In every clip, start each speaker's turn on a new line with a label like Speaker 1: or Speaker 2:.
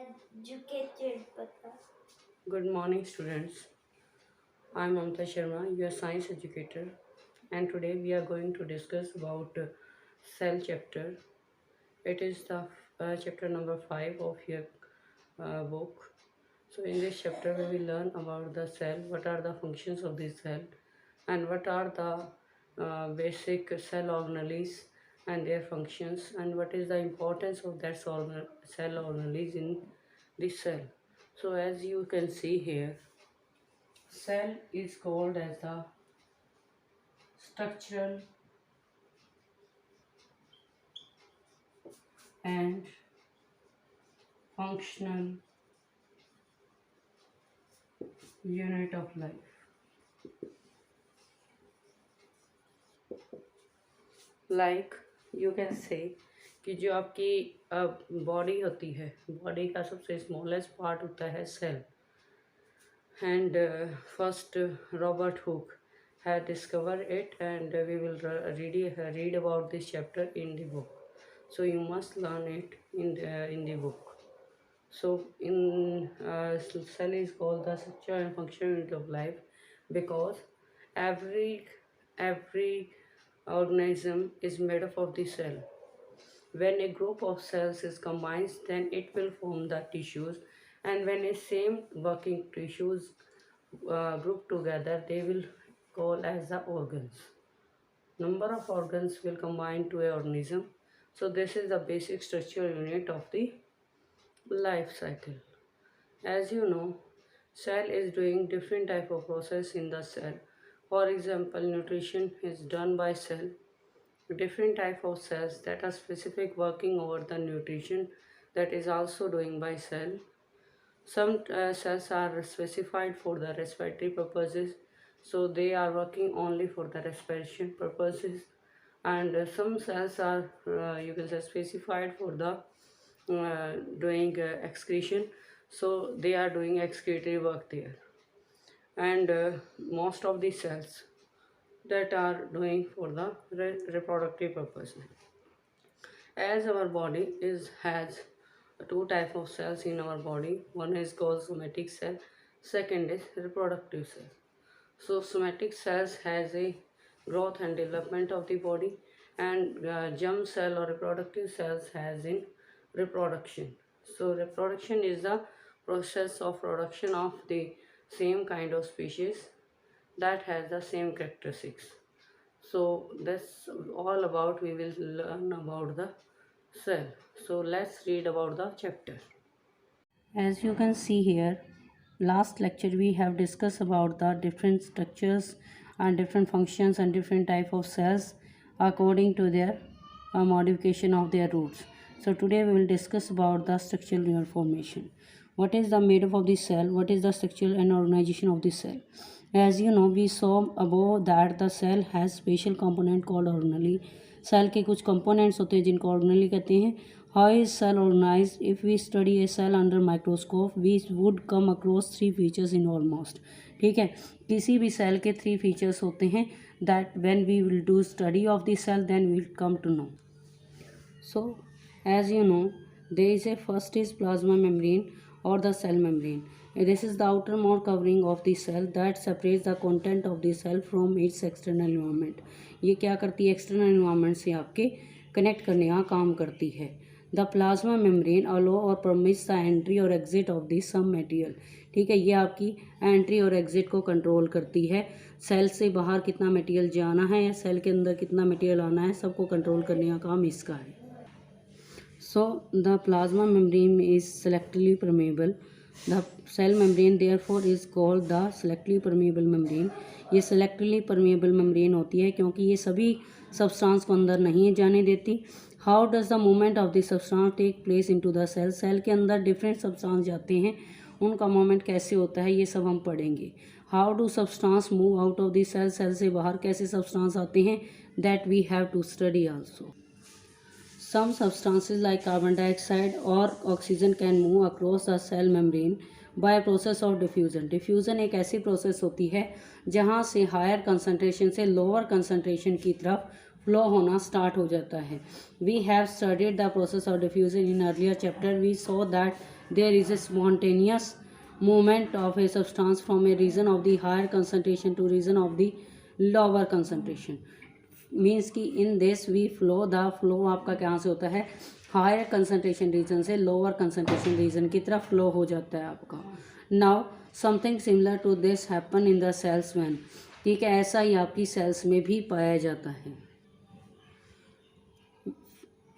Speaker 1: Educated pata.
Speaker 2: Good morning, students. I'm Mamta Sharma, your science educator, and today we are going to discuss about cell chapter. It is the chapter number 5 of your book. So, in this chapter, we will learn about the cell, what are the functions of the cell, and what are the basic cell organelles and their functions, and what is the importance of that cell organelles in the cell. So, as you can see here, cell is called as the structural and functional unit of life. Like you can say कि जो आपकी body होती है, body का सबसे smallest part होता है cell. And first Robert Hooke had discovered it, and we will read about this chapter in the book. So you must learn it in the book. So in cell is called the structure and function unit of life because every organism is made up of the cell. When a group of cells is combined, then it will form the tissues, and when a same working tissues group together, they will call as the organs. Number of organs will combine to a organism. So this is the basic structural unit of the life cycle. As you know, cell is doing different type of process in the cell. For example, nutrition is done by cell. Different type of cells that are specific working over the nutrition that is also doing by cell. Some cells are specified for the respiratory purposes, so they are working only for the respiration purposes, and some cells are you can say specified for the doing excretion, so they are doing excretory work there. And most of the cells that are doing for the reproductive purposes. As our body is has two type of cells in our body. One is called somatic cell, second is reproductive cell. So somatic cells has a growth and development of the body, and germ cell or reproductive cells has in reproduction. So reproduction is the process of production of the same kind of species that has the same characteristics. So that's all about we will learn about the cell. So let's read about the chapter. As you can see here, last lecture we have discussed about the different structures and different functions and different type of cells according to their modification of their roots. So today we will discuss about the structural unit formation. What is the made up of the cell? What is the structure and organization of the cell? As you know, we saw above that the cell has special component called organelle. Cell के कुछ components होते हैं जिनको organelle कहते हैं. How is cell organise? If we study a cell under microscope we would come across 3 features in almost. ठीक है, किसी भी सेल के 3 फीचर्स होते हैं that when we will do study of the cell then we will come to know. So, as you know, there is a first is plasma membrane or the cell membrane. This is the outermost covering of the cell that separates the content of the cell from its external environment. ये क्या करती है? External environment से आपके connect करने का काम करती है. द प्लाज्मा मेम्ब्रेन अलो और परमिट्स द एंट्री और exit of the some material. ठीक है, ये आपकी एंट्री और एग्जिट को कंट्रोल करती है. सेल से बाहर कितना मटेरियल जाना है या सेल के अंदर कितना मटेरियल आना है, सबको कंट्रोल करने का काम इसका है. So the plasma membrane is selectively permeable. The cell membrane therefore is called the selectively permeable membrane. ये selectively permeable membrane होती है क्योंकि ये सभी सब्सटेंस को अंदर नहीं जाने देती. How does the movement of the substance take place into the cell? Cell के अंदर डिफरेंट सब्सटेंस जाते हैं, उनका मूवमेंट कैसे होता है ये सब हम पढ़ेंगे. How do substance move out of the cell? Cell से बाहर कैसे सब्सटेंस आते हैं, that we have to study also. Some substances like carbon dioxide or oxygen can move across the cell membrane by a process of diffusion. Diffusion एक ऐसी process होती है जहाँ से हायर कंसनट्रेशन से लोअर कंसनट्रेशन की तरफ फ्लो होना स्टार्ट हो जाता है. We have studied the process of diffusion in earlier chapter. We saw that there is a spontaneous movement of a substance from a region of the higher concentration to region of the lower concentration. Means कि in this we flow, the flow आपका कहाँ से होता है, higher concentration region से lower concentration region की तरफ flow हो जाता है आपका. Now something similar to this happen in the cells when. ठीक है, ऐसा ही आपकी सेल्स में भी पाया जाता है.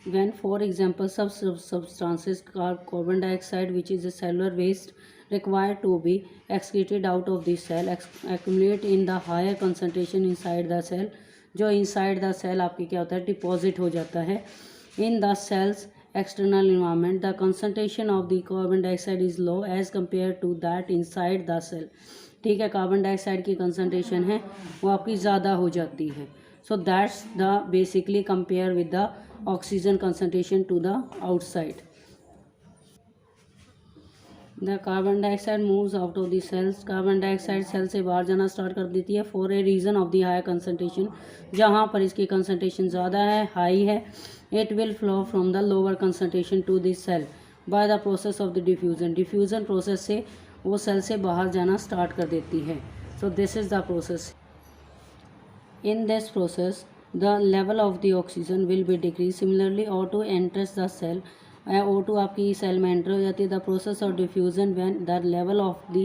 Speaker 2: When, for example, substances carbon dioxide, which is a cellular waste required to be excreted out of the cell, accumulate in the higher concentration inside the cell, जो inside the cell आपकी क्या होता है, डिपॉजिट हो जाता है. In the cell's external environment, the concentration of the carbon dioxide is low as compared to that inside the cell. ठीक है, कार्बन डाइऑक्साइड की कंसनट्रेशन है वो आपकी ज़्यादा हो जाती है. So that's the basically compare with the oxygen concentration to the outside. The carbon dioxide moves out of the cells. Carbon dioxide cell से बाहर जाना स्टार्ट कर देती है for a region of the high concentration, जहाँ पर इसकी concentration ज़्यादा है, हाई है. It will flow from the lower concentration to this cell by the process of the diffusion. Diffusion process से वो सेल से बाहर जाना स्टार्ट कर देती है. So this is the process. In this process, the level of the oxygen will be decreased. Similarly, O2 enters the cell. O2 आपकी cell में एंटर हो जाती है. The process of diffusion when the level of the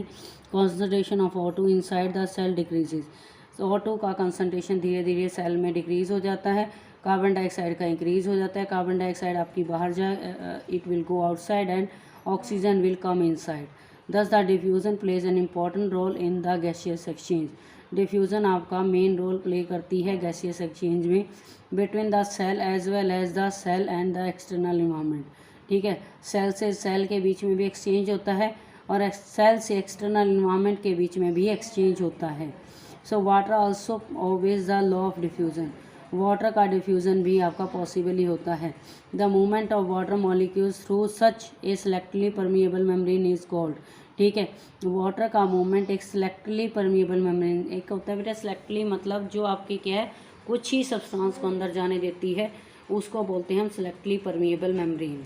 Speaker 2: concentration of O2 inside the cell decreases. So O2 का concentration धीरे धीरे cell में decrease हो जाता है, कार्बन डाइऑक्साइड का इंक्रीज हो जाता है. कार्बन डाइऑक्साइड आपकी बाहर जाए, it will go outside and oxygen will come inside. Thus the diffusion plays an important role in the gaseous exchange. Diffusion आपका मेन रोल प्ले करती है गैसियस एक्सचेंज में between the cell as well as the cell and the external environment. ठीक है, cell से cell के बीच में भी एक्सचेंज होता है और सेल से एक्सटर्नल इन्वायरमेंट के बीच में भी एक्सचेंज होता है. So water also obeys the law of diffusion. Water का डिफ्यूज़न भी आपका पॉसिबल ही होता है. The movement of water molecules through such A selectively permeable membrane is called. ठीक है, वाटर का मूवमेंट एक सेलेक्टिवली परमिएबल मेम्ब्रेन, एक होता है बेटा सेलेक्टिवली मतलब जो आपकी क्या है कुछ ही सब्सटेंस को अंदर जाने देती है, उसको बोलते हैं हम सेलेक्टिवली परमिएबल मेम्ब्रेन.